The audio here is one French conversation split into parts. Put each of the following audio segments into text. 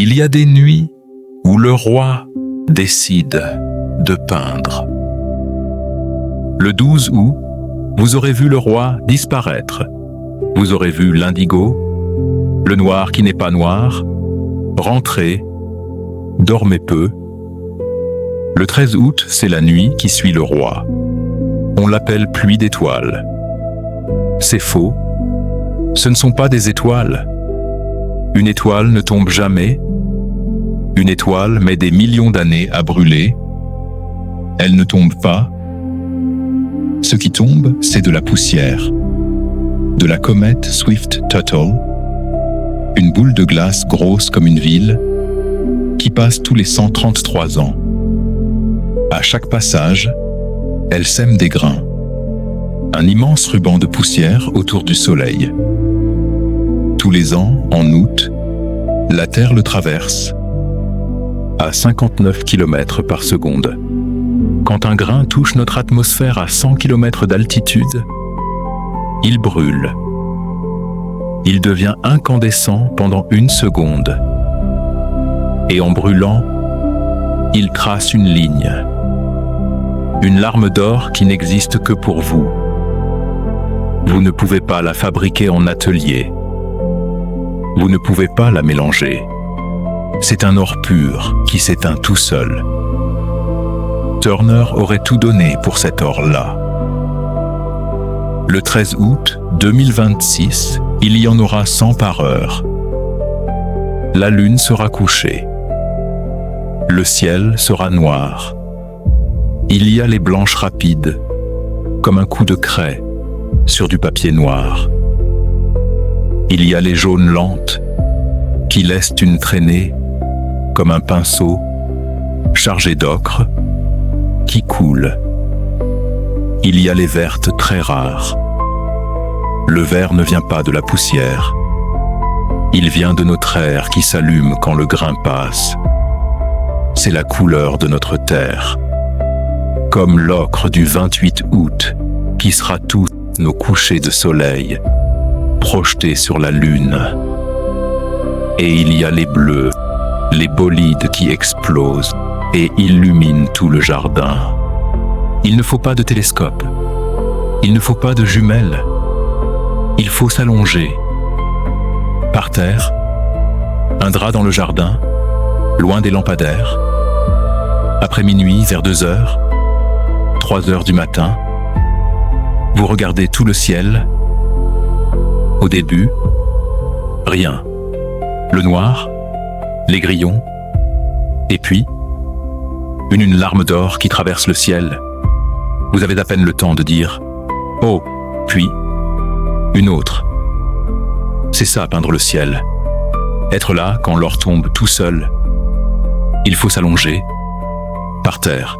Il y a des nuits où le roi décide de peindre. Le 12 août, vous aurez vu le roi disparaître. Vous aurez vu l'indigo, le noir qui n'est pas noir, rentrer, dormez peu. Le 13 août, c'est la nuit qui suit le roi. On l'appelle pluie d'étoiles. C'est faux. Ce ne sont pas des étoiles. Une étoile ne tombe jamais. Une étoile met des millions d'années à brûler. Elle ne tombe pas. Ce qui tombe, c'est de la poussière. De la comète Swift-Tuttle, une boule de glace grosse comme une ville, qui passe tous les 133 ans. À chaque passage, elle sème des grains. Un immense ruban de poussière autour du Soleil. Tous les ans, en août, la Terre le traverse à 59 km par seconde. Quand un grain touche notre atmosphère à 100 km d'altitude, il brûle. Il devient incandescent pendant 1 seconde. Et en brûlant, il trace une ligne. Une larme d'or qui n'existe que pour vous. Vous ne pouvez pas la fabriquer en atelier. Vous ne pouvez pas la mélanger. C'est un or pur qui s'éteint tout seul. Turner aurait tout donné pour cet or-là. Le 13 août 2026, il y en aura 100 par heure. La lune sera couchée. Le ciel sera noir. Il y a les blanches rapides, comme un coup de craie sur du papier noir. Il y a les jaunes lentes, qui laissent une traînée, comme un pinceau chargé d'ocre, qui coule. Il y a les vertes très rares. Le vert ne vient pas de la poussière. Il vient de notre air qui s'allume quand le grain passe. C'est la couleur de notre terre. Comme l'ocre du 28 août, qui sera tous nos couchers de soleil, projetés sur la lune. Et il y a les bleus, les bolides qui explosent et illuminent tout le jardin. Il ne faut pas de télescope. Il ne faut pas de jumelles. Il faut s'allonger. Par terre, un drap dans le jardin, loin des lampadaires. Après minuit, vers 2 heures, 3 heures du matin, vous regardez tout le ciel. Au début, rien. Le noir, les grillons, et puis, une larme d'or qui traverse le ciel. Vous avez à peine le temps de dire « Oh !» puis une autre. C'est ça, peindre le ciel. Être là quand l'or tombe tout seul. Il faut s'allonger, par terre.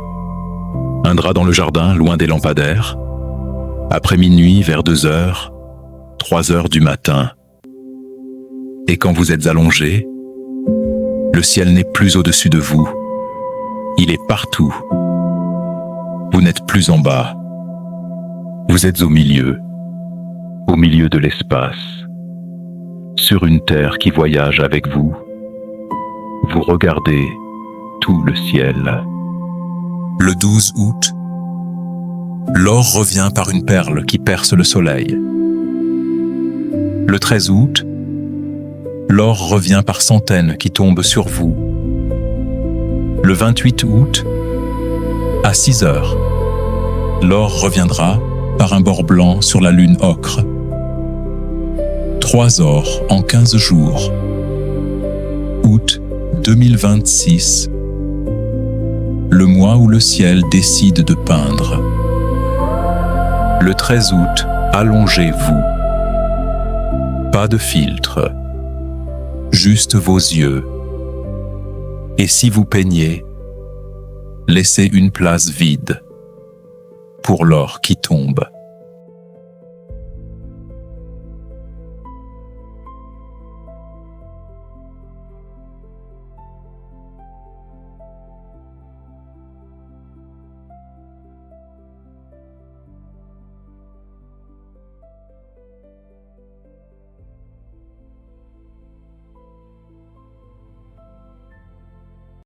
Un drap dans le jardin, loin des lampadaires. Après minuit, vers 2 heures, 3 heures du matin. Et quand vous êtes allongé, le ciel n'est plus au-dessus de vous. Il est partout. Vous n'êtes plus en bas. Vous êtes au milieu de l'espace. Sur une terre qui voyage avec vous. Vous regardez tout le ciel. Le 12 août, l'or revient par une perle qui perce le soleil. Le 13 août, l'or revient par centaines qui tombent sur vous. Le 28 août, à 6 heures, l'or reviendra par un bord blanc sur la lune ocre. 3 ors en 15 jours. Août 2026, le mois où le ciel décide de peindre. Le 13 août, allongez-vous. Pas de filtre, juste vos yeux. Et si vous peignez, laissez une place vide pour l'or qui tombe.